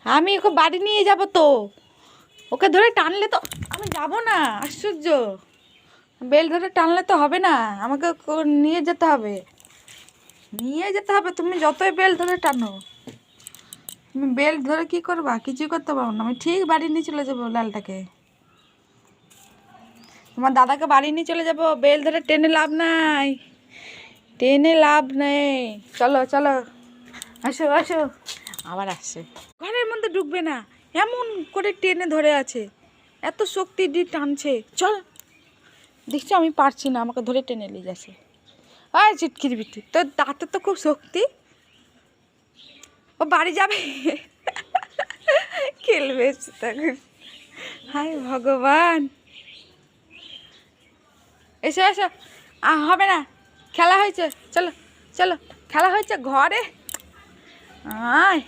আমি ওকে বাড়ি নিয়ে যাব তো, ওকে ধরে টানলে তো আমি যাব না। আশ্চর্য, বেল ধরে টানলে তো হবে না, আমাকে নিয়ে যেতে হবে, নিয়ে যেতে হবে। তুমি যতই বেল ধরে টানো, তুমি বেল ধরে কি করবা? কিছুই করতে পারবো না। আমি ঠিক বাড়ি নিয়ে চলে যাবো লালটাকে, তোমার দাদাকে বাড়ি নিয়ে চলে যাবো। বেল ধরে টেনে লাভ নাই, টেনে লাভ নেই। চলো চলো, আসো আসো। আবার আসছে, ঘরের মধ্যে ঢুকবে না, এমন করে টেনে ধরে আছে, এত শক্তি দিয়ে টানছে। চল, দেখছি আমি পারছি না, আমাকে ধরে টেনে নিয়ে যাচ্ছে। আয় চিটকির বিটি, তোর দাঁতে তো খুব শক্তি, ও বাড়ি যাবে, খেলবে তখন। হায় ভগবান, এসো এসো, হবে না, খেলা হয়েছে, চলো চলো, খেলা হয়েছে ঘরে, আয়।